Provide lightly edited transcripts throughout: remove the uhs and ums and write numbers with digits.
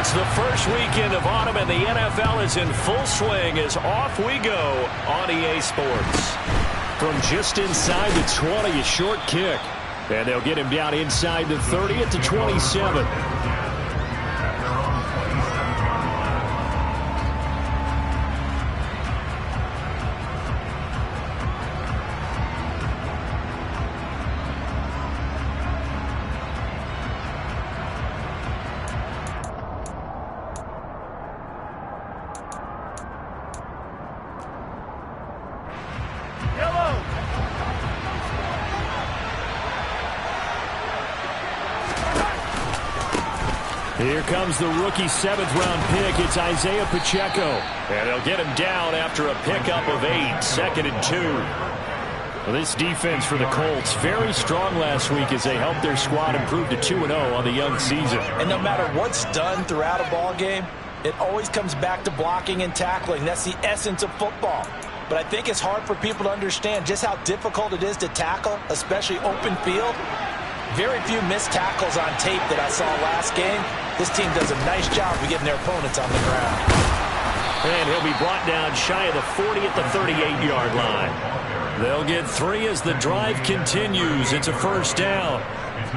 It's the first weekend of autumn, and the NFL is in full swing as off we go on EA Sports. From just inside the 20, a short kick. And they'll get him down inside the 30 at the 27. Here comes the rookie seventh-round pick. It's Isaiah Pacheco. And they'll get him down after a pickup of 8, 2nd and 2. Well, this defense for the Colts, very strong last week as they helped their squad improve to 2-0 on the young season. And no matter what's done throughout a ball game, it always comes back to blocking and tackling. That's the essence of football. But I think it's hard for people to understand just how difficult it is to tackle, especially open field. Very few missed tackles on tape that I saw last game. This team does a nice job of getting their opponents on the ground. And he'll be brought down shy of the 40 at the 38-yard line. They'll get 3 as the drive continues. It's a first down.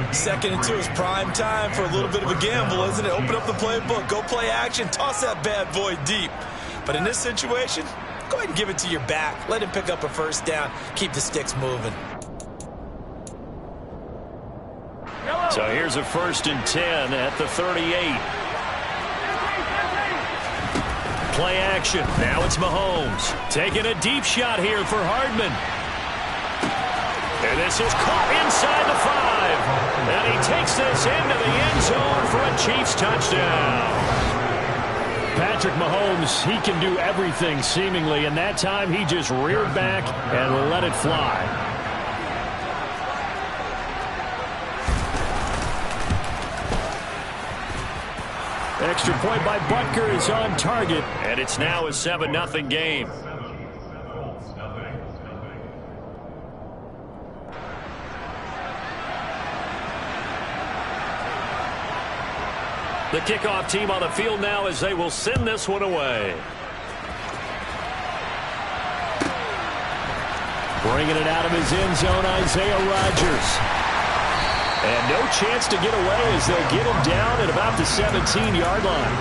2nd and 2 is prime time for a little bit of a gamble, isn't it? Open up the playbook, go play action, toss that bad boy deep. But in this situation, go ahead and give it to your back. Let him pick up a first down. Keep the sticks moving. So here's a 1st and 10 at the 38. Play action. Now it's Mahomes. Taking a deep shot here for Hardman. And this is caught inside the 5. And he takes this into the end zone for a Chiefs touchdown. Patrick Mahomes, he can do everything seemingly, and that time he just reared back and let it fly. Extra point by Butker is on target, and it's now a 7-0 game. The kickoff team on the field now as they will send this one away. Bringing it out of his end zone, Isaiah Rodgers. And no chance to get away as they'll get him down at about the 17-yard line.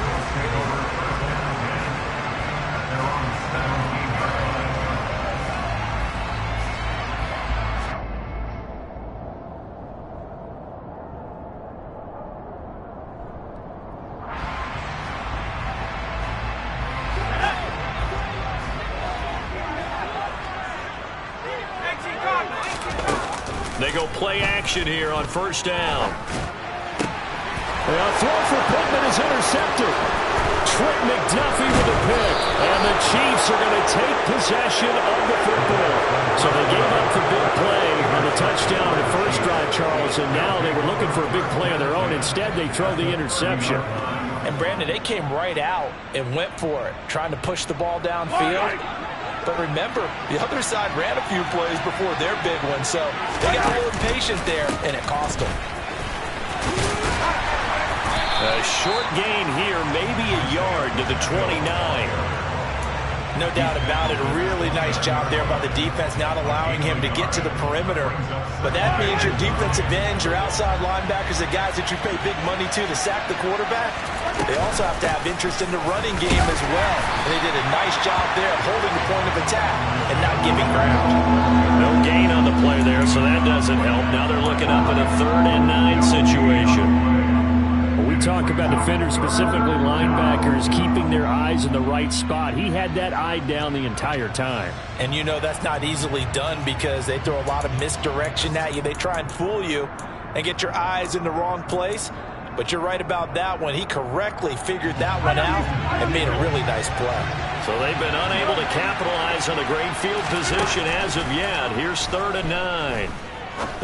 They go play action here on first down. A throw for Pittman is intercepted. Trent McDuffie with the pick. And the Chiefs are going to take possession of the football. So they gave up the big play on the touchdown on the first drive, Charles, and now they were looking for a big play of their own. Instead, they throw the interception. And, Brandon, they came right out and went for it, trying to push the ball downfield. But remember, the other side ran a few plays before their big one, so they got a little impatient there, and it cost them. A short gain here, maybe a yard to the 29. No doubt about it. A really nice job there by the defense, not allowing him to get to the perimeter. But that means your defensive ends, your outside linebackers, the guys that you pay big money to sack the quarterback, they also have to have interest in the running game as well. And they did a nice job there of holding the point of attack and not giving ground. No gain on the play there, so that doesn't help. Now they're looking up at a 3rd and 9 situation. We talk about defenders, specifically linebackers, keeping their eyes in the right spot. He had that eye down the entire time. And you know that's not easily done because they throw a lot of misdirection at you. They try and fool you and get your eyes in the wrong place. But you're right about that one. He correctly figured that one out and made a really nice play. So they've been unable to capitalize on the great field position as of yet. Here's 3rd and 9.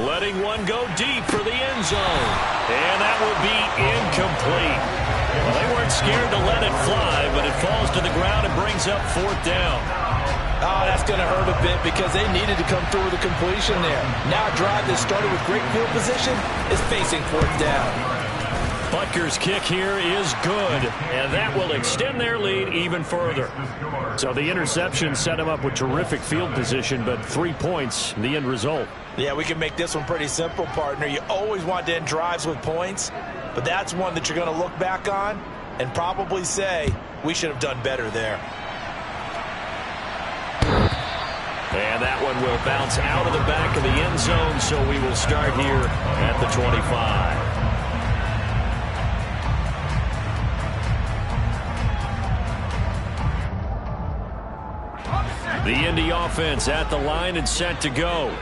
Letting one go deep for the end zone. And that will be incomplete. Well, they weren't scared to let it fly, but it falls to the ground and brings up 4th down. Oh, that's going to hurt a bit because they needed to come through with a completion there. Now a drive that started with great field position is facing 4th down. Butker's kick here is good, and that will extend their lead even further. So the interception set him up with terrific field position, but 3 points, the end result. Yeah, we can make this one pretty simple, partner. You always want to end drives with points, but that's one that you're going to look back on and probably say, we should have done better there. And that one will bounce out of the back of the end zone, so we will start here at the 25. The Indy offense at the line and set to go.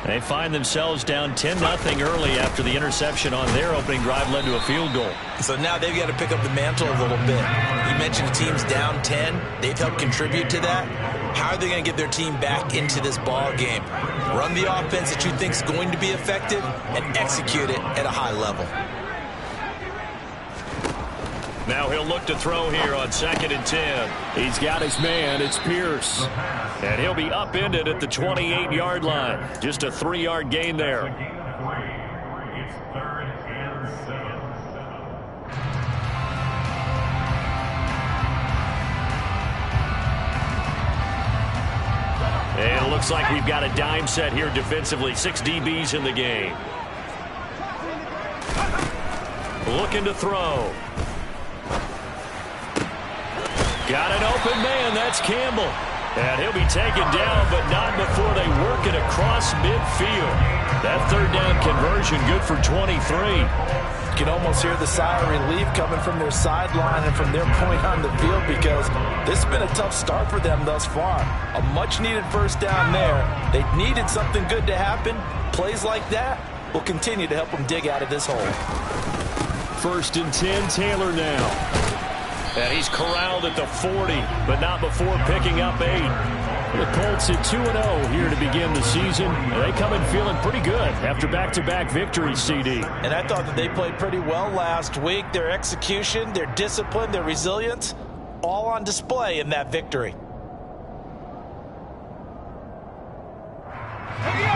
They find themselves down 10-0 early after the interception on their opening drive led to a field goal. So now they've got to pick up the mantle a little bit. You mentioned the team's down 10. They've helped contribute to that. How are they going to get their team back into this ball game? Run the offense that you think is going to be effective and execute it at a high level. Now he'll look to throw here on 2nd and 10. He's got his man. It's Pierce. And he'll be upended at the 28-yard line. Just a 3-yard gain there. It's 3rd and 7. And it looks like we've got a dime set here defensively. 6 DBs in the game. Looking to throw. Got an open man. That's Campbell. And he'll be taken down, but not before they work it across midfield. That 3rd down conversion good for 23. You can almost hear the sigh of relief coming from their sideline and from their point on the field, because this has been a tough start for them thus far. A much-needed 1st down there. They needed something good to happen. Plays like that will continue to help them dig out of this hole. 1st and 10, Taylor now. And he's corralled at the 40, but not before picking up 8. The Colts at 2-0 here to begin the season. They come in feeling pretty good after back-to-back victories, CD. And I thought that they played pretty well last week. Their execution, their discipline, their resilience, all on display in that victory.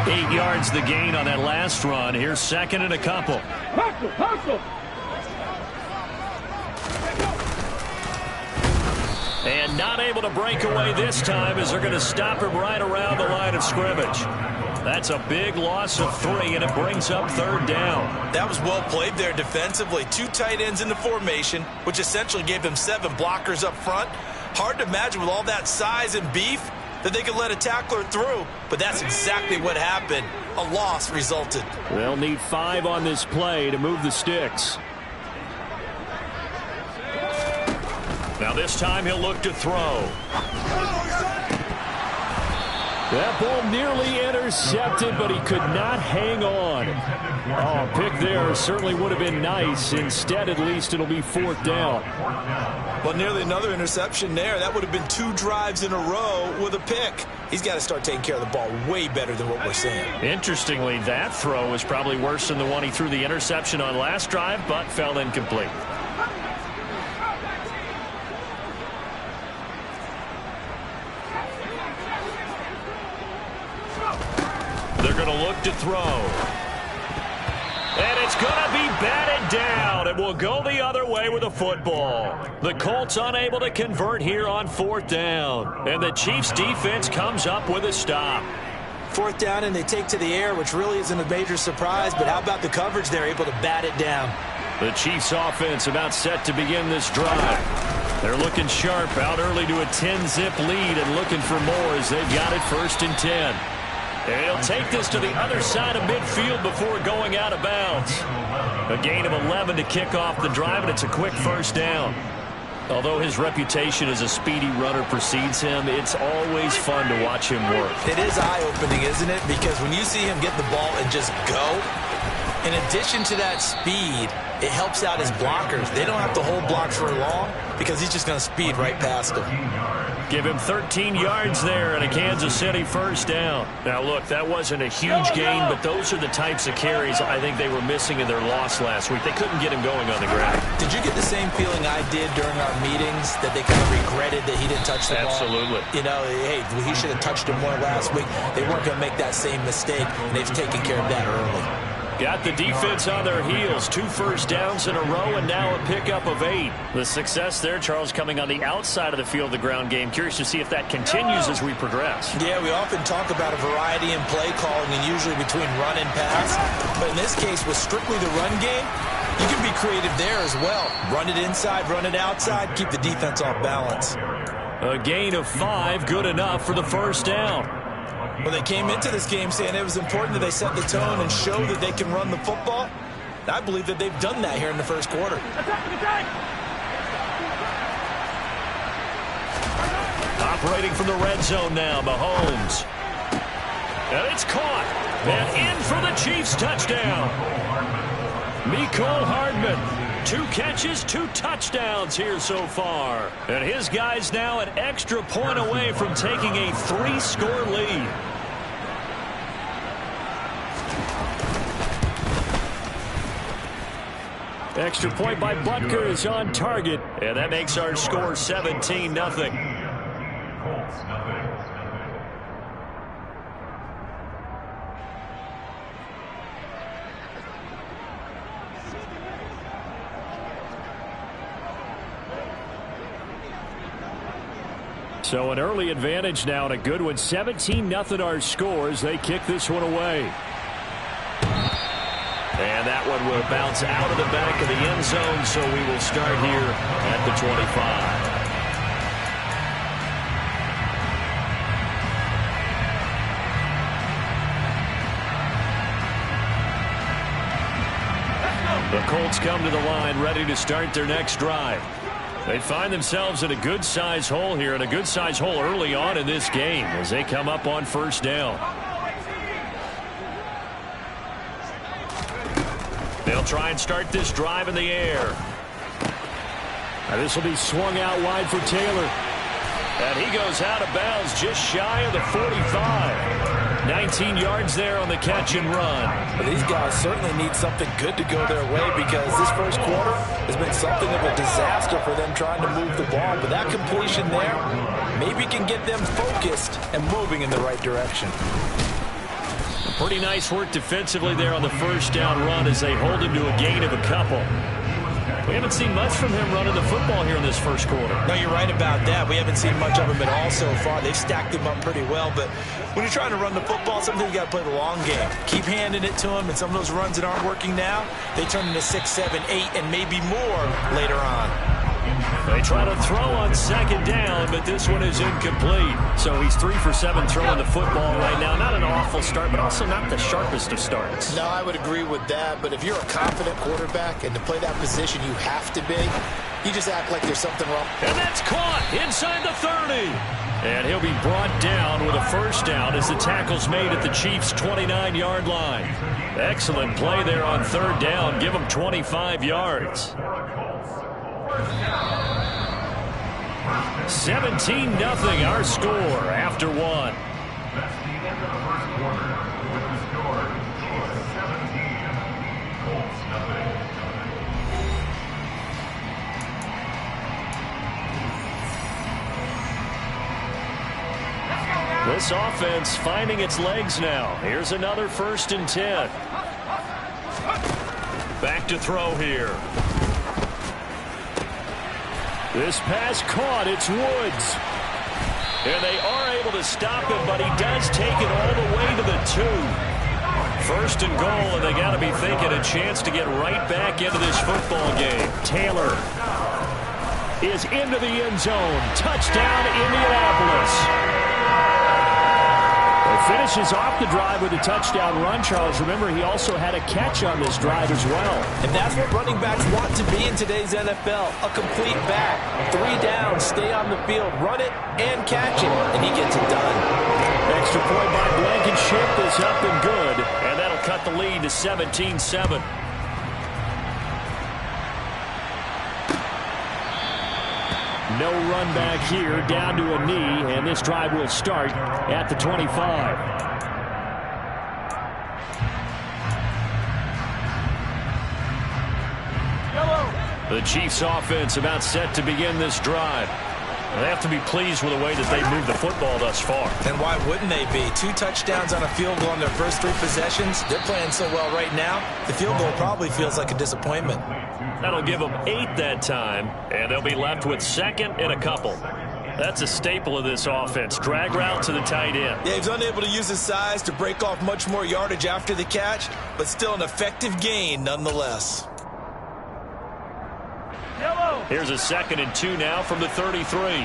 8 yards the gain on that last run. Here's 2nd and a couple. And not able to break away this time, as they're going to stop him right around the line of scrimmage. That's a big loss of 3, and it brings up 3rd down. That was well played there defensively. 2 tight ends in the formation, which essentially gave them 7 blockers up front. Hard to imagine with all that size and beef that they could let a tackler through, but that's exactly what happened. A loss resulted. They'll need 5 on this play to move the sticks. Now this time he'll look to throw. That ball nearly intercepted, but he could not hang on. Oh, a pick there certainly would have been nice. Instead, at least, it'll be 4th down. Well, nearly another interception there. That would have been 2 drives in a row with a pick. He's got to start taking care of the ball way better than what we're seeing. Interestingly, that throw was probably worse than the one he threw the interception on last drive, but fell incomplete. They're going to look to throw. And it's going to be batted down. It will go the other way with a football. The Colts unable to convert here on 4th down. And the Chiefs defense comes up with a stop. 4th down, and they take to the air, which really isn't a major surprise. But how about the coverage there, able to bat it down? The Chiefs offense about set to begin this drive. They're looking sharp, out early to a 10-zip lead and looking for more as they've got it 1st and 10. And he'll take this to the other side of midfield before going out of bounds. A gain of 11 to kick off the drive, and it's a quick 1st down. Although his reputation as a speedy runner precedes him, it's always fun to watch him work. It is eye-opening, isn't it? Because when you see him get the ball and just go, in addition to that speed, it helps out his blockers. They don't have to hold blocks for long because he's just going to speed right past them. Give him 13 yards there and a Kansas City 1st down. Now, look, that wasn't a huge gain, but those are the types of carries I think they were missing in their loss last week. They couldn't get him going on the ground. Did you get the same feeling I did during our meetings, that they kind of regretted that he didn't touch the ball? Absolutely. You know, hey, he should have touched him more last week. They weren't going to make that same mistake, and they've taken care of that early. Got the defense on their heels. 2 first downs in a row and now a pickup of 8. The success there, Charles, coming on the outside of the field, the ground game. Curious to see if that continues as we progress. Yeah, we often talk about a variety in play calling and usually between run and pass. But in this case, with strictly the run game, you can be creative there as well. Run it inside, run it outside, keep the defense off balance. A gain of 5, good enough for the first down. Well, they came into this game saying it was important that they set the tone and show that they can run the football. I believe that they've done that here in the first quarter. Operating from the red zone now, Mahomes. And it's caught. And in for the Chiefs touchdown. Mecole Hardman. 2 catches, 2 touchdowns here so far. And his guys now an extra point away from taking a 3-score lead. Extra point by Butker is on target. And that makes our score 17-0. Colts, nothing. So an early advantage now and a good one. 17-0 our scores. They kick this one away. And that one will bounce out of the back of the end zone, so we will start here at the 25. The Colts come to the line ready to start their next drive. They find themselves in a good-sized hole here, and a good-sized hole early on in this game as they come up on first down. They'll try and start this drive in the air. Now this will be swung out wide for Taylor. And he goes out of bounds just shy of the 45. 19 yards there on the catch and run. But these guys certainly need something good to go their way because this first quarter has been something of a disaster for them trying to move the ball. But that completion there maybe can get them focused and moving in the right direction. Pretty nice work defensively there on the first down run as they hold him to a gain of a couple. We haven't seen much from him running the football here in this first quarter. No, you're right about that. We haven't seen much of him at all so far. They've stacked him up pretty well. But when you're trying to run the football, sometimes you got to play the long game. Keep handing it to him, and some of those runs that aren't working now, they turn into 6, 7, 8, and maybe more later on. They try to throw on second down, but this one is incomplete. So he's 3 for 7 throwing the football right now. Not an awful start, but also not the sharpest of starts. No, I would agree with that. But if you're a confident quarterback and to play that position you have to be, you just act like there's something wrong. And that's caught inside the 30. And he'll be brought down with a first down as the tackle's made at the Chiefs' 29-yard line. Excellent play there on third down. Give them 25 yards. 17-0 our score after one. That's the end of the first quarter with the score 17, Colts, nothing. This offense finding its legs now. Here's another 1st and 10. Back to throw here. This pass caught. It's Woods. And they are able to stop him, but he does take it all the way to the 2. 1st and goal, and they got to be thinking a chance to get right back into this football game. Taylor is into the end zone. Touchdown, Indianapolis. Finishes off the drive with a touchdown run, Charles. Remember, he also had a catch on this drive as well. And that's what running backs want to be in today's NFL. A complete back. 3 down, stay on the field, run it, and catch it. And he gets it done. Extra point by Blankenship is up and good. And that'll cut the lead to 17-7. No run back here, down to a knee, and this drive will start at the 25. The Chiefs offense about set to begin this drive. They have to be pleased with the way that they've moved the football thus far. And why wouldn't they be? 2 touchdowns on a field goal on their first 3 possessions. They're playing so well right now, the field goal probably feels like a disappointment. That'll give them 8 that time, and they'll be left with 2nd and a couple. That's a staple of this offense. Drag route to the tight end. Yeah, he's unable to use his size to break off much more yardage after the catch, but still an effective gain nonetheless. Here's a 2nd and 2 now from the 33.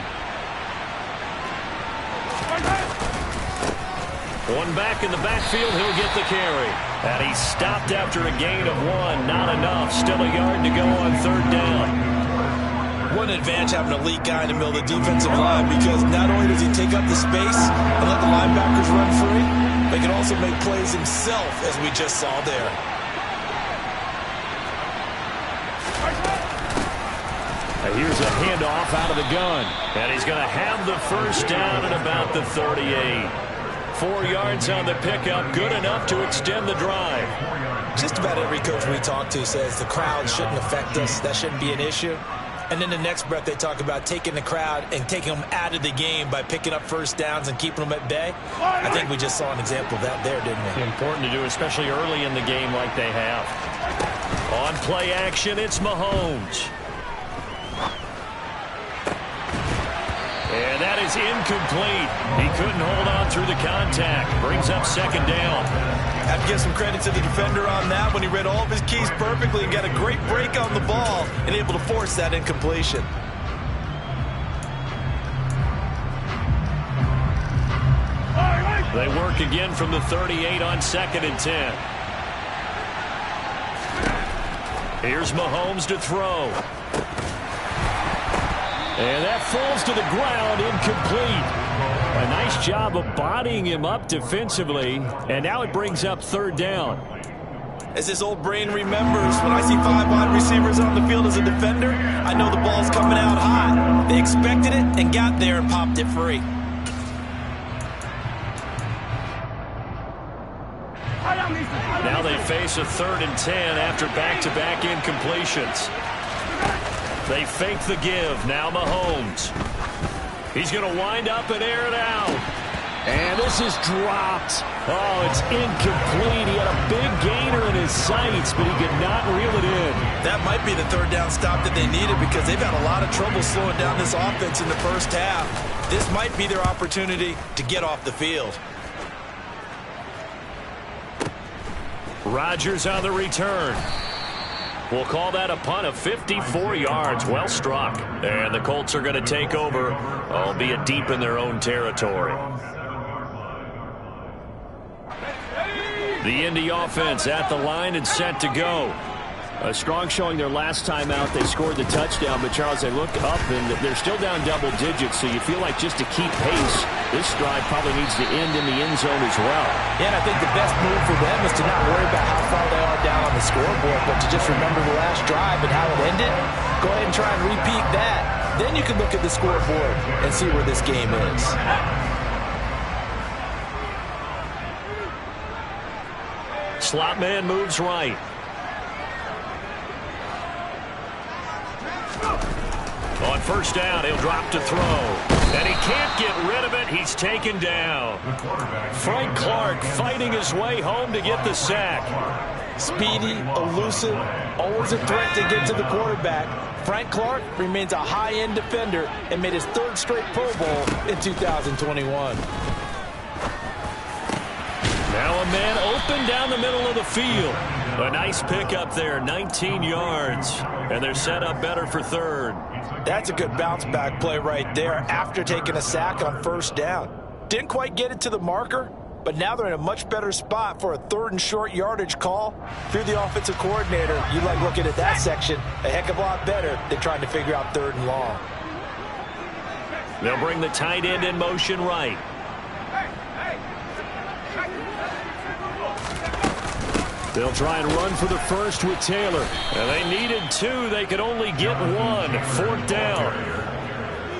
One back in the backfield, he'll get the carry. And he's stopped after a gain of 1. Not enough. Still a yard to go on 3rd down. One advantage having an elite guy in the middle of the defensive line, because not only does he take up the space and let the linebackers run free, but he can also make plays himself, as we just saw there. Here's a handoff out of the gun. And he's going to have the first down at about the 38. 4 yards on the pickup, good enough to extend the drive. Just about every coach we talk to says the crowd shouldn't affect us. That shouldn't be an issue. And then the next breath they talk about taking the crowd and taking them out of the game by picking up first downs and keeping them at bay. I think we just saw an example of that there, didn't we? Important to do, especially early in the game like they have. On play action, it's Mahomes. And that is incomplete. He couldn't hold on through the contact. Brings up 2nd down. I have to give some credit to the defender on that when he read all of his keys perfectly and got a great break on the ball and able to force that incompletion. They work again from the 38 on 2nd and 10. Here's Mahomes to throw. And that falls to the ground, incomplete. A nice job of bodying him up defensively, and now it brings up 3rd down. As his old brain remembers, when I see 5 wide receivers on the field as a defender, I know the ball's coming out hot. They expected it and got there and popped it free. Now they face a 3rd and 10 after back-to-back incompletions. They fake the give. Now Mahomes. He's going to wind up and air it out. And this is dropped. Oh, it's incomplete. He had a big gainer in his sights, but he could not reel it in. That might be the 3rd down stop that they needed, because they've had a lot of trouble slowing down this offense in the first half. This might be their opportunity to get off the field. Rodgers on the return. We'll call that a punt of 54 yards. Well struck. And the Colts are going to take over, albeit deep in their own territory. The Indy offense at the line and set to go. A strong showing their last time out. They scored the touchdown, but Charles, they look up and they're still down double digits, so you feel like just to keep pace, this drive probably needs to end in the end zone as well. Yeah, and I think the best move for them is to not worry about how far they are down on the scoreboard, but to just remember the last drive and how it ended. Go ahead and try and repeat that. Then you can look at the scoreboard and see where this game is. Slot man moves right. On 1st down, he'll drop to throw. And he can't get rid of it. He's taken down. Frank Clark fighting his way home to get the sack. Speedy, elusive, always a threat to get to the quarterback. Frank Clark remains a high-end defender and made his 3rd straight Pro Bowl in 2021. Now a man open down the middle of the field. A nice pickup there, 19 yards. And they're set up better for 3rd. That's a good bounce-back play right there after taking a sack on 1st down. Didn't quite get it to the marker, but now they're in a much better spot for a 3rd and short yardage call. If you're the offensive coordinator, you like looking at that section a heck of a lot better than trying to figure out 3rd and long. They'll bring the tight end in motion right. They'll try and run for the first with Taylor. And they needed 2. They could only get 1. 4th down.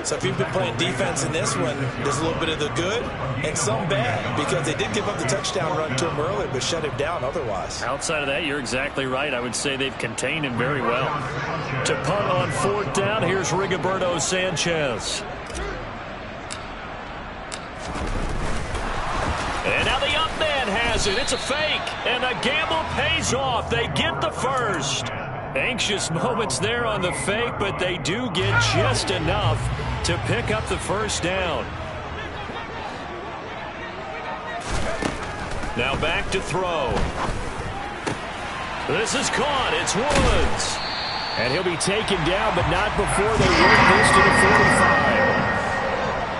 So if you've been playing defense in this one, there's a little bit of the good and some bad, because they did give up the touchdown run to him earlier, but shut him down otherwise. Outside of that, you're exactly right. I would say they've contained him very well. To punt on 4th down, here's Rigoberto Sanchez. And now the up man has it. It's a fake, and the gamble pays off. They get the first. Anxious moments there on the fake, but they do get just enough to pick up the first down. Now back to throw. This is caught. It's Woods. And he'll be taken down, but not before they work this to the 45.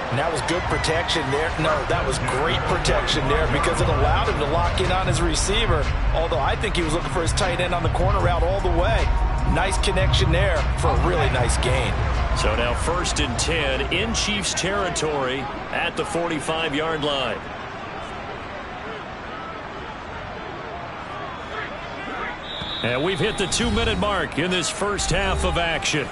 And that was good protection there. No, that was great protection there because it allowed him to lock in on his receiver, although I think he was looking for his tight end on the corner route all the way. Nice connection there for a really nice gain. So now 1st and 10 in Chiefs territory at the 45-yard line. And we've hit the 2-minute mark in this first half of action.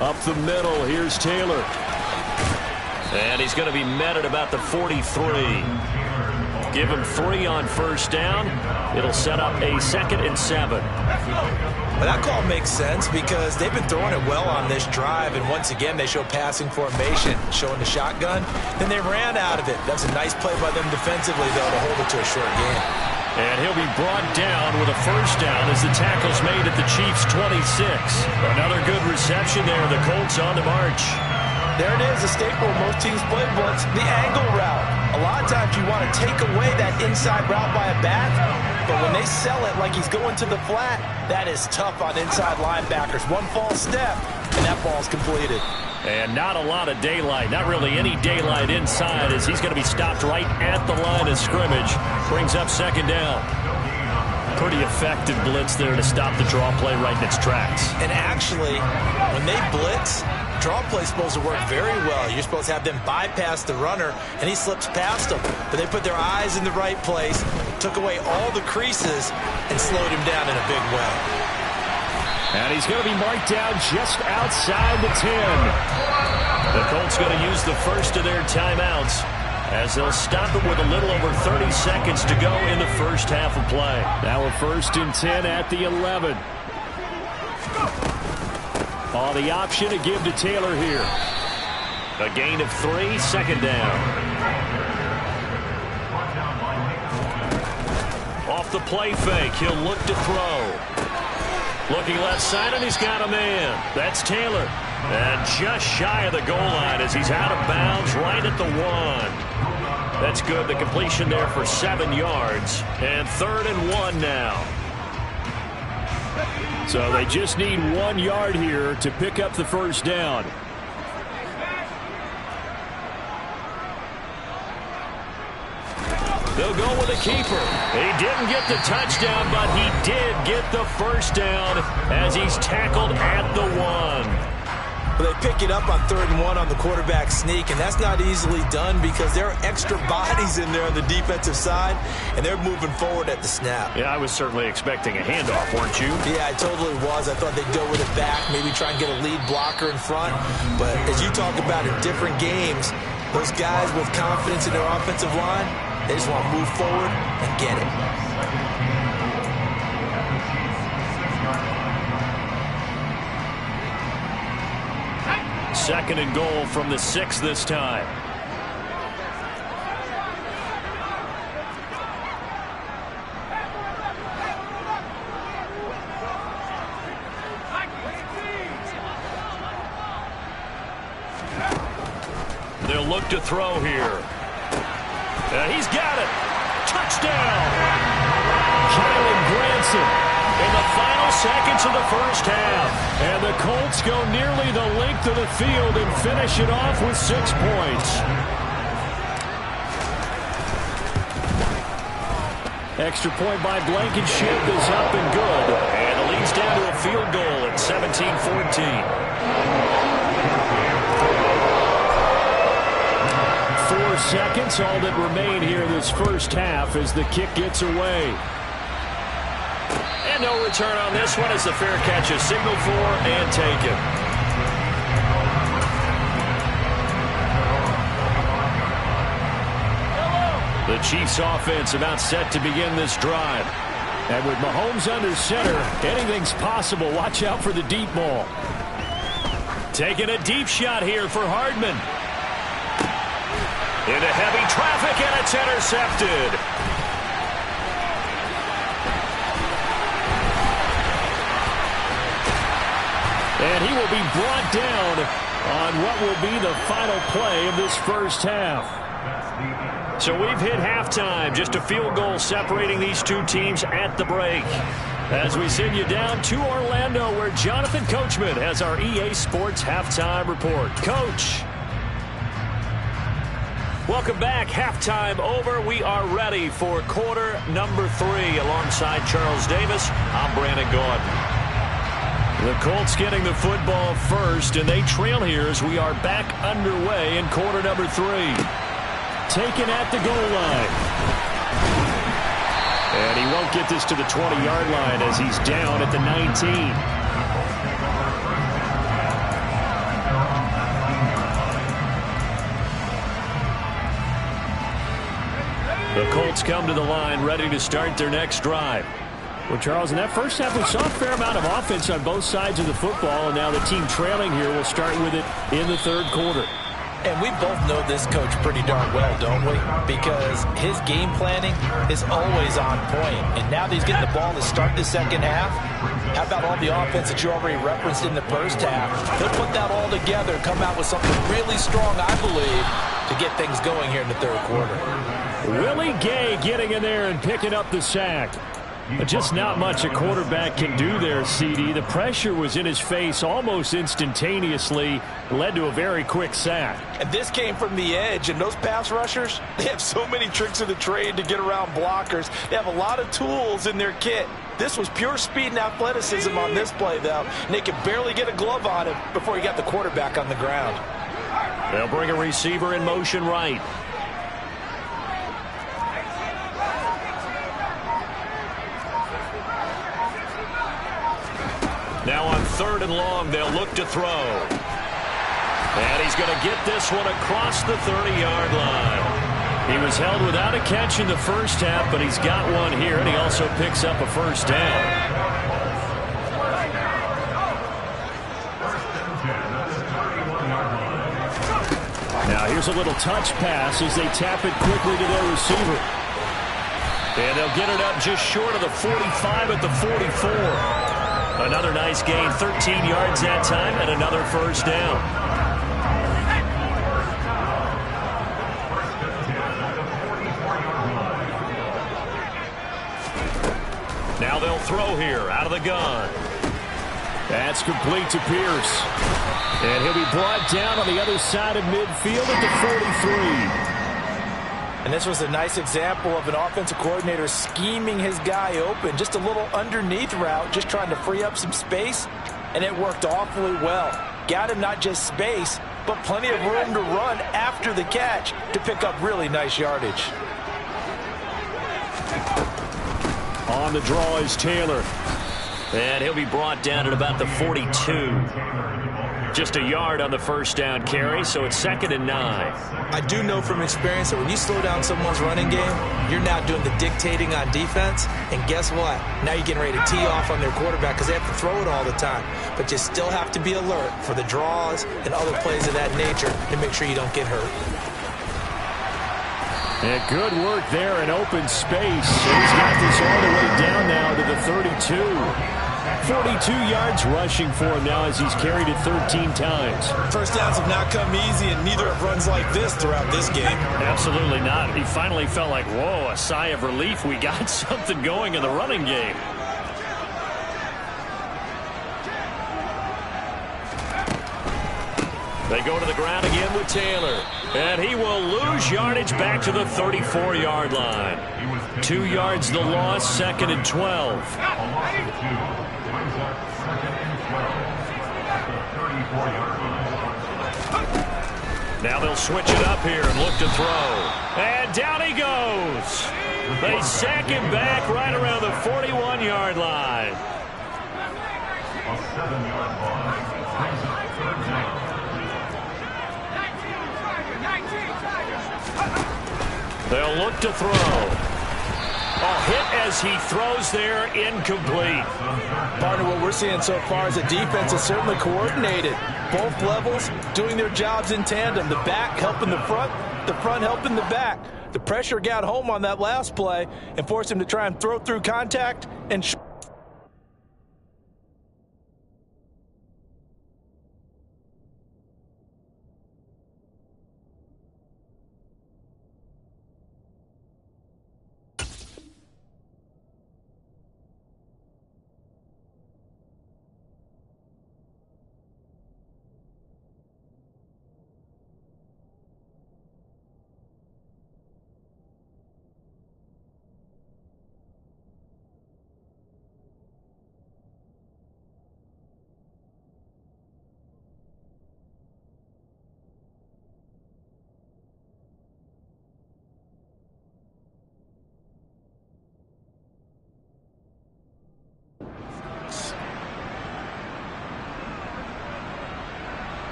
Up the middle, here's Taylor. And he's going to be met at about the 43. Give him 3 on 1st down. It'll set up a 2nd and 7. Well, that call makes sense because they've been throwing it well on this drive, and once again they show passing formation, showing the shotgun. Then they ran out of it. That's a nice play by them defensively, though, to hold it to a short gain. And he'll be brought down with a 1st down as the tackle's made at the Chiefs' 26. Another good reception there. The Colts on the march. There it is, a staple most teams play blitz, the angle route. A lot of times you want to take away that inside route by a back, but when they sell it like he's going to the flat, that is tough on inside linebackers. One false step, and that ball's completed. And not a lot of daylight, not really any daylight inside, as he's going to be stopped right at the line of scrimmage. Brings up 2nd down. Pretty effective blitz there to stop the draw play right in its tracks. And actually, when they blitz, draw play is supposed to work very well. You're supposed to have them bypass the runner, and he slips past them. But they put their eyes in the right place, took away all the creases, and slowed him down in a big way. And he's going to be marked down just outside the 10. The Colts going to use the first of their timeouts as they'll stop it with a little over 30 seconds to go in the first half of play. Now a 1st and 10 at the 11. On the option to give to Taylor here. A gain of 3, 2nd down. Off the play fake, he'll look to throw. Looking left side, and he's got a man. That's Taylor. And just shy of the goal line as he's out of bounds right at the 1. That's good. The completion there for 7 yards. And 3rd and 1 now. So they just need 1 yard here to pick up the first down. They'll go with a keeper. He didn't get the touchdown, but he did get the first down as he's tackled at the 1. Well, they pick it up on 3rd and 1 on the quarterback sneak, and that's not easily done because there are extra bodies in there on the defensive side, and they're moving forward at the snap. Yeah, I was certainly expecting a handoff, weren't you? Yeah, I totally was. I thought they'd go with it back, maybe try and get a lead blocker in front. But as you talk about in different games, those guys with confidence in their offensive line, they just want to move forward and get it. Second and goal from the 6 this time. They'll look to throw here. He's got it. Touchdown. Kylen Granson in the final seconds of the first half. And the Colts go nearly the length of the field and finish it off with 6 points. Extra point by Blankenship is up and good. And it leads down to a field goal at 17-14. 4 seconds, all that remain here in this first half as the kick gets away. And no return on this one as the fair catch is signaled for and taken. The Chiefs offense about set to begin this drive. And with Mahomes under center, anything's possible. Watch out for the deep ball. Taking a deep shot here for Hardman. Into heavy traffic, and it's intercepted. And he will be brought down on what will be the final play of this first half. So we've hit halftime. Just a field goal separating these two teams at the break. As we send you down to Orlando, where Jonathan Coachman has our EA Sports halftime report. Coach. Welcome back. Halftime over. We are ready for quarter number 3. Alongside Charles Davis, I'm Brandon Gaudin. The Colts getting the football first, and they trail here as we are back underway in quarter number 3. Taken at the goal line. And he won't get this to the 20-yard line as he's down at the 19. The Colts come to the line ready to start their next drive. Well, Charles, in that first half, we saw a fair amount of offense on both sides of the football, and now the team trailing here will start with it in the third quarter. And we both know this coach pretty darn well, don't we? Because his game planning is always on point. And now that he's getting the ball to start the second half, how about all the offense that you already referenced in the first half? He'll put that all together and come out with something really strong, I believe, to get things going here in the third quarter. Willie Gay getting in there and picking up the sack. But just not much a quarterback can do there, CD. The pressure was in his face almost instantaneously, led to a very quick sack. And this came from the edge, and those pass rushers, they have so many tricks of the trade to get around blockers. They have a lot of tools in their kit. This was pure speed and athleticism on this play, though, and they could barely get a glove on him before he got the quarterback on the ground. They'll bring a receiver in motion right. Now on 3rd and long, they'll look to throw. And he's going to get this one across the 30-yard line. He was held without a catch in the first half, but he's got one here, and he also picks up a first down. Now here's a little touch pass as they tap it quickly to their receiver. And they'll get it up just short of the 45 at the 44. Another nice gain, 13 yards that time, and another first down. Now they'll throw here out of the gun. That's complete to Pierce. And he'll be brought down on the other side of midfield at the 43. And this was a nice example of an offensive coordinator scheming his guy open. Just a little underneath route, just trying to free up some space, and it worked awfully well. Got him not just space, but plenty of room to run after the catch to pick up really nice yardage. On the draw is Taylor. And he'll be brought down at about the 42. Just a yard on the first down carry, so it's 2nd and 9. I do know from experience that when you slow down someone's running game, you're now doing the dictating on defense. And guess what? Now you're getting ready to tee off on their quarterback because they have to throw it all the time. But you still have to be alert for the draws and other plays of that nature to make sure you don't get hurt. And good work there in open space. He's got this all the way down now to the 32. 42 yards rushing for him now as he's carried it 13 times. First downs have not come easy, and neither have runs like this throughout this game. Absolutely not. He finally felt like, whoa, a sigh of relief. We got something going in the running game. They go to the ground again with Taylor. And he will lose yardage back to the 34-yard line. 2 yards the loss, 2nd and 12. Now they'll switch it up here and look to throw. And down he goes. They sack him back right around the 41-yard line. A 7-yard loss. Brings up third down. They'll look to throw. A hit as he throws there, incomplete. Partner, what we're seeing so far is the defense is certainly coordinated. Both levels doing their jobs in tandem. The back helping the front helping the back. The pressure got home on that last play and forced him to try and throw through contact and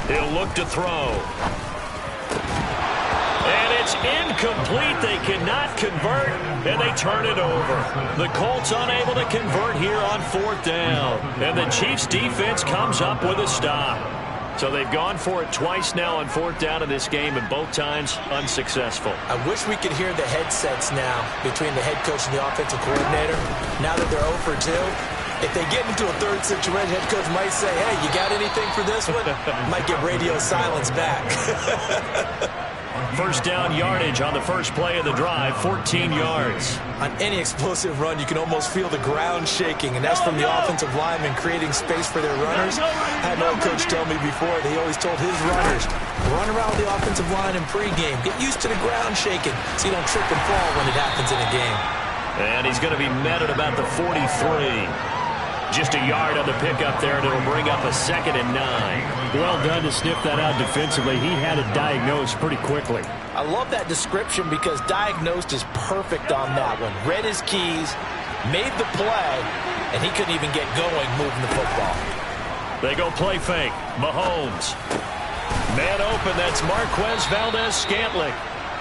He'll look to throw. And it's incomplete. They cannot convert, and they turn it over. The Colts unable to convert here on 4th down. And the Chiefs' defense comes up with a stop. So they've gone for it twice now on 4th down in this game, and both times unsuccessful. I wish we could hear the headsets now between the head coach and the offensive coordinator. Now that they're 0 for 2, if they get into a third situation, head coach might say, hey, you got anything for this one? Might get radio silence back. First down yardage on the first play of the drive, 14 yards. On any explosive run, you can almost feel the ground shaking, and that's from the offensive linemen creating space for their runners. I had an old coach tell me before, that he always told his runners, run around the offensive line in pregame. Get used to the ground shaking so you don't trip and fall when it happens in a game. And he's going to be met at about the 43. Just a yard on the pickup there, and it'll bring up a 2nd and 9. Well done to sniff that out defensively. He had it diagnosed pretty quickly. I love that description because diagnosed is perfect on that one. Read his keys, made the play, and he couldn't even get going moving the football. They go play fake. Mahomes. Man open, that's Marquez Valdes-Scantling.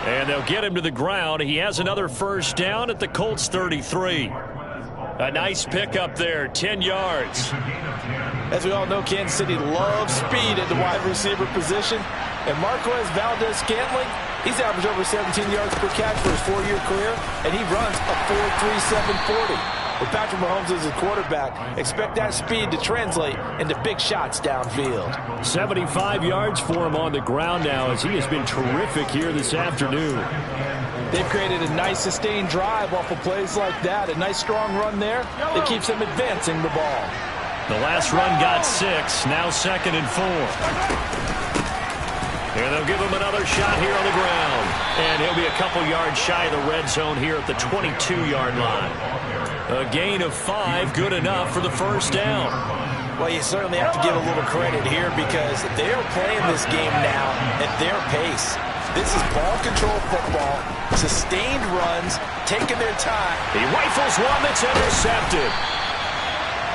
And they'll get him to the ground. He has another first down at the Colts 33. A nice pickup there, 10 yards. As we all know, Kansas City loves speed at the wide receiver position. And Marquez Valdes-Scantling, he's averaged over 17 yards per catch for his 4-year career, and he runs a 4.37 40. With Patrick Mahomes as his quarterback, expect that speed to translate into big shots downfield. 75 yards for him on the ground now, as he has been terrific here this afternoon. They've created a nice sustained drive off of plays like that. A nice strong run there that keeps them advancing the ball. The last run got 6, now 2nd and 4. And they'll give him another shot here on the ground. And he'll be a couple yards shy of the red zone here at the 22-yard line. A gain of 5, good enough for the first down. Well, you certainly have to give a little credit here because they're playing this game now at their pace. This is ball control football, sustained runs, taking their time. He rifles one that's intercepted.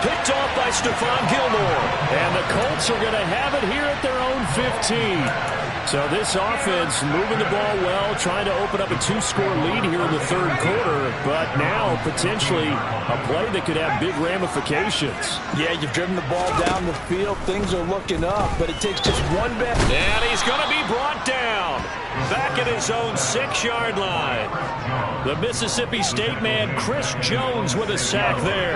Picked off by Stephon Gilmore. And the Colts are going to have it here at their own 15. So this offense moving the ball well, trying to open up a 2-score lead here in the 3rd quarter, but now potentially a play that could have big ramifications. Yeah, you've driven the ball down the field. Things are looking up, but it takes just one bet. And he's going to be brought down back at his own 6-yard line. The Mississippi State man, Chris Jones, with a sack there.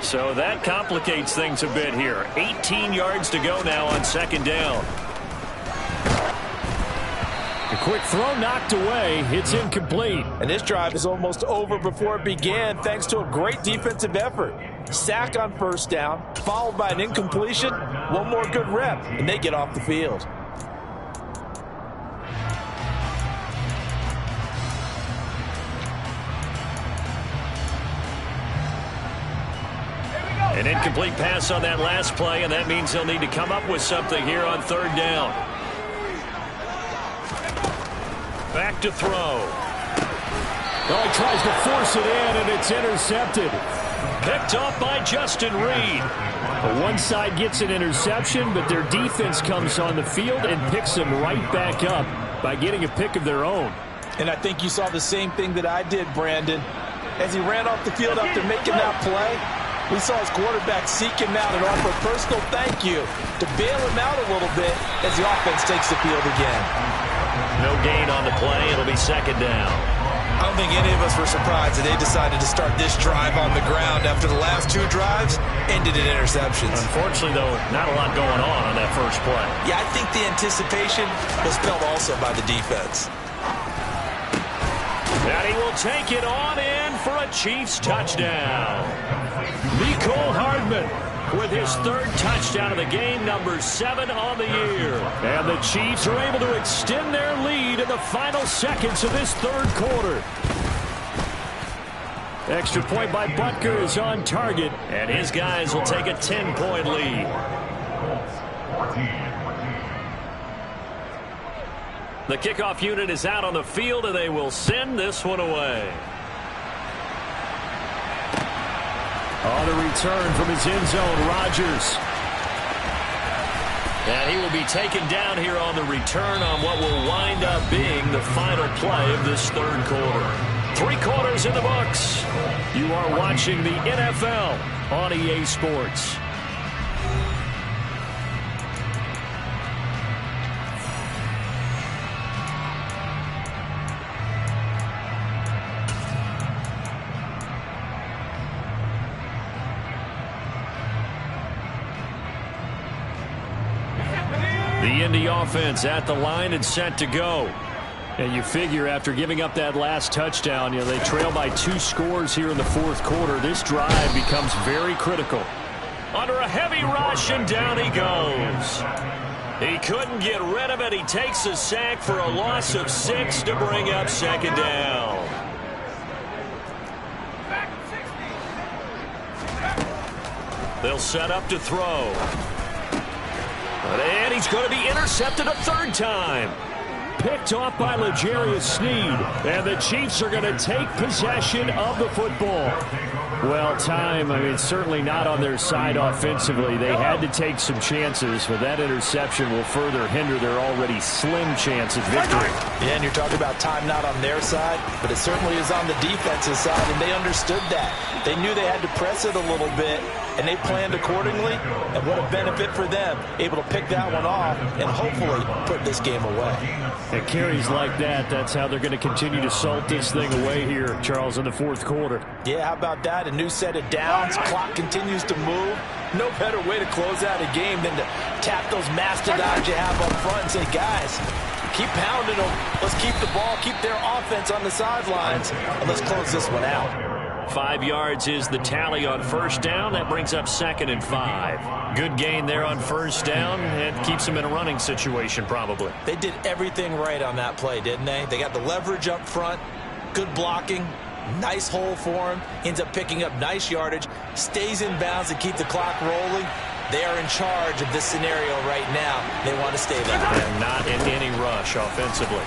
So that complicates things a bit here. 18 yards to go now on 2nd down. A quick throw knocked away. It's incomplete. And this drive is almost over before it began thanks to a great defensive effort. Sack on first down, followed by an incompletion. One more good rep, and they get off the field. An incomplete pass on that last play, and that means they'll need to come up with something here on third down. Back to throw. Oh, he tries to force it in, and it's intercepted. Picked off by Justin Reed. One side gets an interception, but their defense comes on the field and picks them right back up by getting a pick of their own. And I think you saw the same thing that I did, Brandon. As he ran off the field after making that play, we saw his quarterback seek him out and offer a personal thank you to bail him out a little bit as the offense takes the field again. No gain on the play. It'll be second down. I don't think any of us were surprised that they decided to start this drive on the ground after the last two drives ended in interceptions. Unfortunately, though, not a lot going on that first play. Yeah, I think the anticipation was felt also by the defense. And he will take it on in for a Chiefs touchdown. Mecole Hardman with his third touchdown of the game, number 7 on the year. And the Chiefs are able to extend their lead in the final seconds of this third quarter. Extra point by Butker is on target. And his guys will take a 10-point lead. The kickoff unit is out on the field, and they will send this one away. On the return from his end zone, Rodgers. And he will be taken down here on the return on what will wind up being the final play of this third quarter. 3 quarters in the books. You are watching the NFL on EA Sports. The Indy offense at the line and set to go. And you figure after giving up that last touchdown, they trail by 2 scores here in the fourth quarter. This drive becomes very critical. Under a heavy rush, and down he goes. He couldn't get rid of it. He takes a sack for a loss of 6 to bring up second down. They'll set up to throw. And he's going to be intercepted a third time. Picked off by L'Jarius Sneed. And the Chiefs are going to take possession of the football. Well, time, certainly not on their side offensively. They had to take some chances, but that interception will further hinder their already slim chance of victory. Yeah, and you're talking about time not on their side, but it certainly is on the defensive side, and they understood that. They knew they had to press it a little bit, and they planned accordingly, and what a benefit for them, able to pick that one off and hopefully put this game away. And carries like that, that's how they're going to continue to salt this thing away here, Charles, in the fourth quarter. Yeah, how about that? A new set of downs, clock continues to move. No better way to close out a game than to tap those mastodons you have up front and say, guys, keep pounding them. Let's keep the ball, keep their offense on the sidelines, and let's close this one out. 5 yards is the tally on first down. That brings up 2nd and 5. Good gain there on first down. It keeps them in a running situation probably. They did everything right on that play, didn't they? They got the leverage up front, good blocking, nice hole for him, ends up picking up nice yardage, stays in bounds to keep the clock rolling. They are in charge of this scenario right now. They want to stay there. And not in any rush offensively.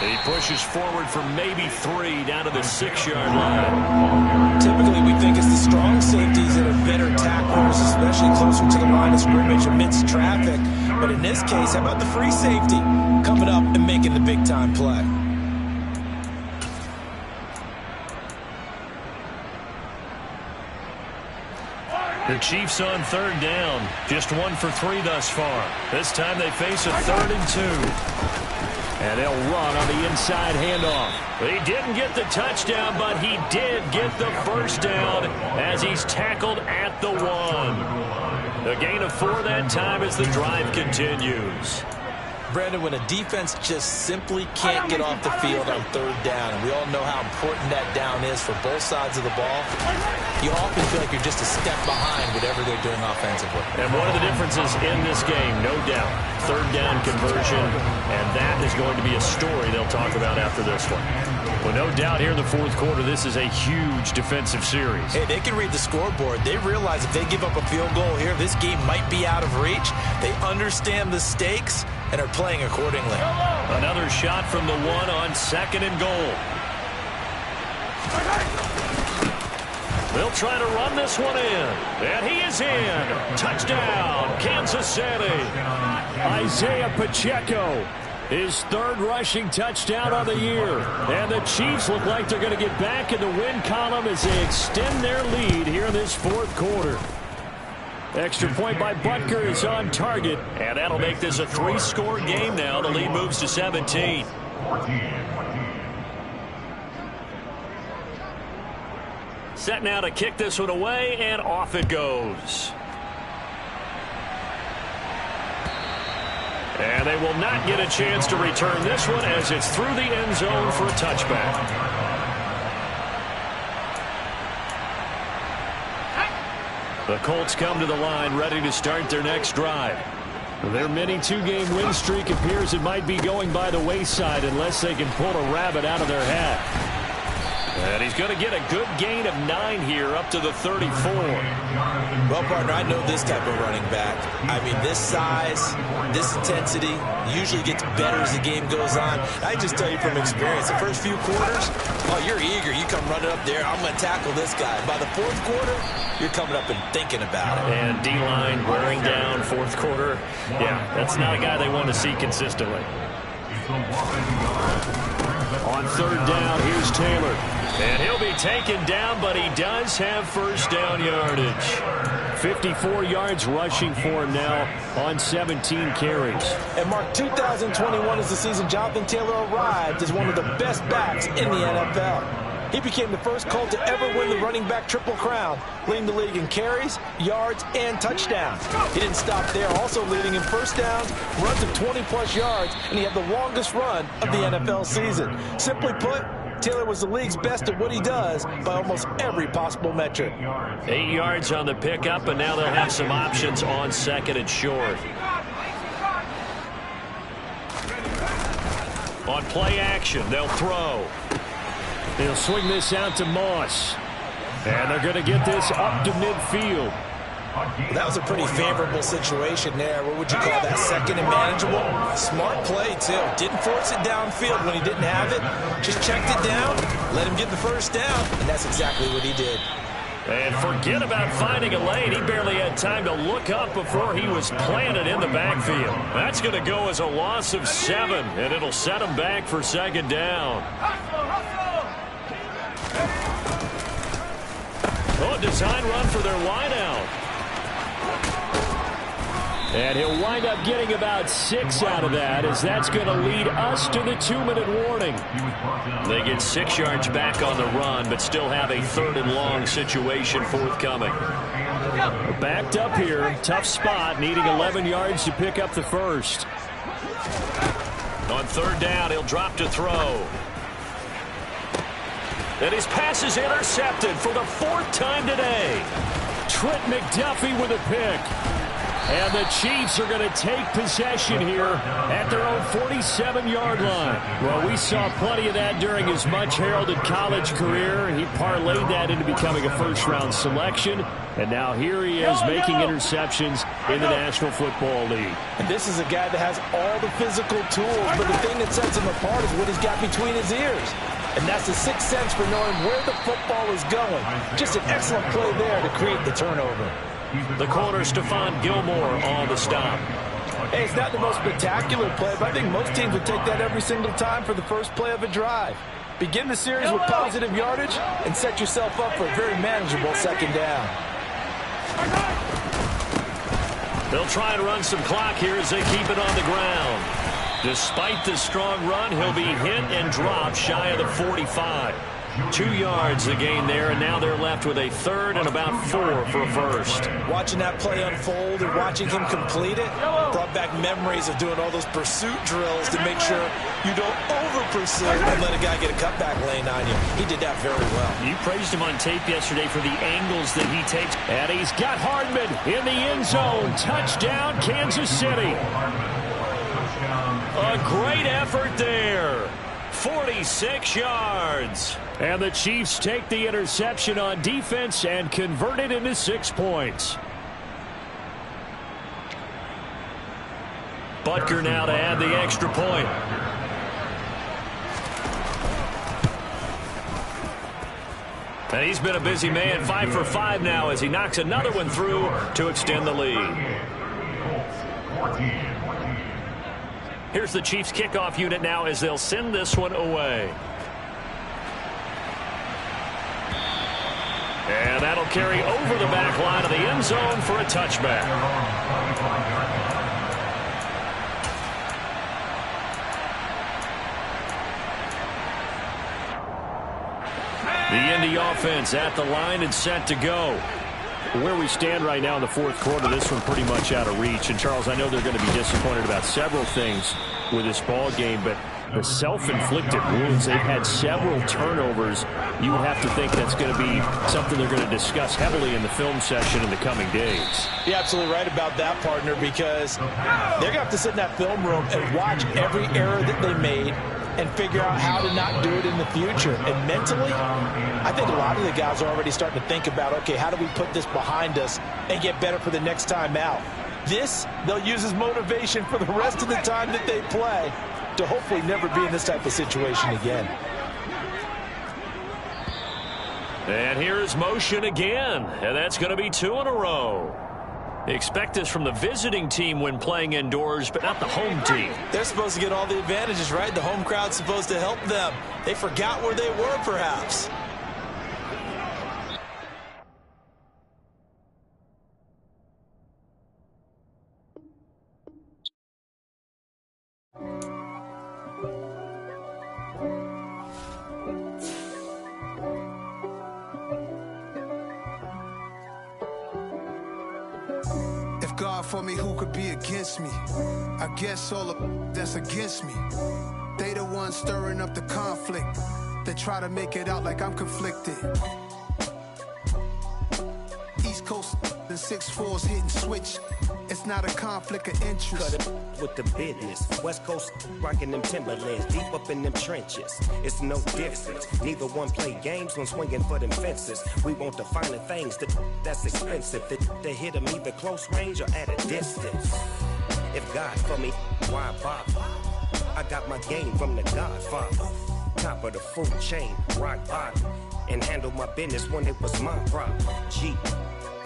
He pushes forward for maybe 3 down to the 6-yard line. Typically, we think it's the strong safeties that are better tacklers, especially closer to the line of scrimmage amidst traffic. But in this case, how about the free safety coming up and making the big-time play? The Chiefs on third down. Just 1 for 3 thus far. This time they face a 3rd and 2. And they'll run on the inside handoff. He didn't get the touchdown, but he did get the first down as he's tackled at the 1. A gain of 4 that time as the drive continues. Brandon, when a defense just simply can't get off the field on third down, and we all know how important that down is for both sides of the ball, you often feel like you're just a step behind whatever they're doing offensively. And one of the differences in this game, no doubt, third down conversion, and that is going to be a story they'll talk about after this one. Well, no doubt here in the fourth quarter, this is a huge defensive series. Hey, they can read the scoreboard. They realize if they give up a field goal here, this game might be out of reach. They understand the stakes and are playing accordingly. Another shot from the one on second and goal. They'll try to run this one in. And he is in. Touchdown, Kansas City. Isaiah Pacheco, his third rushing touchdown of the year. And the Chiefs look like they're going to get back in the win column as they extend their lead here in this fourth quarter. Extra point by Butker is on target. And that'll make this a 3-score game now. The lead moves to 17. Set now to kick this one away, and off it goes. And they will not get a chance to return this one as it's through the end zone for a touchback. The Colts come to the line ready to start their next drive. Their mini 2-game win streak appears it might be going by the wayside unless they can pull a rabbit out of their hat. And he's going to get a good gain of 9 here up to the 34. Well, partner, I know this type of running back. I mean, this size, this intensity usually gets better as the game goes on. I just tell you from experience, the first few quarters, oh, you're eager. You come running up there, I'm going to tackle this guy. By the fourth quarter, you're coming up and thinking about it. And D-line wearing down fourth quarter. Yeah, that's not a guy they want to see consistently. On third down, here's Taylor. And he'll be taken down, but he does have first down yardage. 54 yards rushing for him now on 17 carries. And Mark, 2021 is the season Jonathan Taylor arrived as one of the best backs in the NFL. He became the first Colt to ever win the running back triple crown, leading the league in carries, yards, and touchdowns. He didn't stop there, also leading in first downs, runs of 20-plus yards, and he had the longest run of the NFL season. Simply put, Taylor was the league's best at what he does by almost every possible metric. 8 yards on the pickup, and now they'll have some options on second and short. On play action, they'll throw. They'll swing this out to Moss. And they're going to get this up to midfield. Well, that was a pretty favorable situation there. What would you call that? Second and manageable? Smart play, too. Didn't force it downfield when he didn't have it. Just checked it down, let him get the first down, and that's exactly what he did. And forget about finding a lane. He barely had time to look up before he was planted in the backfield. That's going to go as a loss of 7, and it'll set him back for second down. Oh, design run for their wideout. And he'll wind up getting about 6 out of that, as that's going to lead us to the 2-minute warning. They get 6 yards back on the run, but still have a third and long situation forthcoming. Backed up here, tough spot, needing 11 yards to pick up the first. On third down, he'll drop to throw. And his pass is intercepted for the 4th time today. Trent McDuffie with a pick. And the Chiefs are going to take possession here at their own 47-yard line. Well, we saw plenty of that during his much-heralded college career. He parlayed that into becoming a first-round selection. And now here he is making interceptions in the National Football League. And this is a guy that has all the physical tools, but the thing that sets him apart is what he's got between his ears. And that's the sixth sense for knowing where the football is going. Just an excellent play there to create the turnover. The corner, Stephon Gilmore, on the stop. Hey, it's not the most spectacular play, but I think most teams would take that every single time for the first play of a drive. Begin the series with positive yardage and set yourself up for a very manageable second down. They'll try and run some clock here as they keep it on the ground. Despite the strong run, he'll be hit and dropped shy of the 45. 2 yards the gain there, and now they're left with a third and about 4 for a first. Watching that play unfold and watching him complete it brought back memories of doing all those pursuit drills to make sure you don't over-pursue and let a guy get a cutback lane on you. He did that very well. You praised him on tape yesterday for the angles that he takes. And he's got Hardman in the end zone. Touchdown, Kansas City. A great effort there. 46 yards. And the Chiefs take the interception on defense and convert it into 6 points. Butker now to add the extra point. And he's been a busy man, 5 for 5 now as he knocks another one through to extend the lead. Here's the Chiefs kickoff unit now as they'll send this one away. And that'll carry over the back line of the end zone for a touchback. The Indy offense at the line and set to go. Where we stand right now in the fourth quarter, this one pretty much out of reach. And, Charles, I know they're going to be disappointed about several things with this ball game, but the self-inflicted wounds, they've had several turnovers. You would have to think that's going to be something they're going to discuss heavily in the film session in the coming days. You're absolutely right about that, partner, because they're going to have to sit in that film room and watch every error that they made and figure out how to not do it in the future. And mentally, I think a lot of the guys are already starting to think about, okay, how do we put this behind us and get better for the next time out? This, they'll use as motivation for the rest of the time that they play to hopefully never be in this type of situation again. And here's motion again, and that's going to be 2 in a row. Expect this from the visiting team when playing indoors, but not the home team. They're supposed to get all the advantages, right? The home crowd's supposed to help them. They forgot where they were, perhaps. God for me, who could be against me? I guess all of that's against me. They the ones stirring up the conflict. They try to make it out like I'm conflicted. East Coast and 6'4's hitting switch. It's not a conflict of interest. Cut it with the business. West Coast rocking them Timberlands, deep up in them trenches. It's no difference. Neither one play games when swinging for them fences. We want the finer things that's expensive. That hit them either close range or at a distance. If God for me, why bother? I got my game from the Godfather. Top of the food chain, rock bottom. And handle my business when it was my problem. G.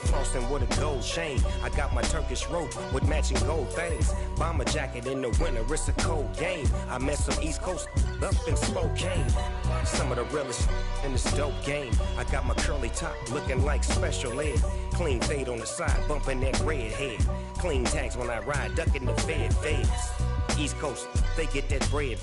Flossing with a gold chain. I got my Turkish rope with matching gold things. Bomber jacket in the winter, it's a cold game. I met some East Coast up in Spokane. Some of the realest in this dope game. I got my curly top looking like special ed. Clean fade on the side, bumping that red head. Clean tags when I ride, ducking the feds. East Coast, they get that bread.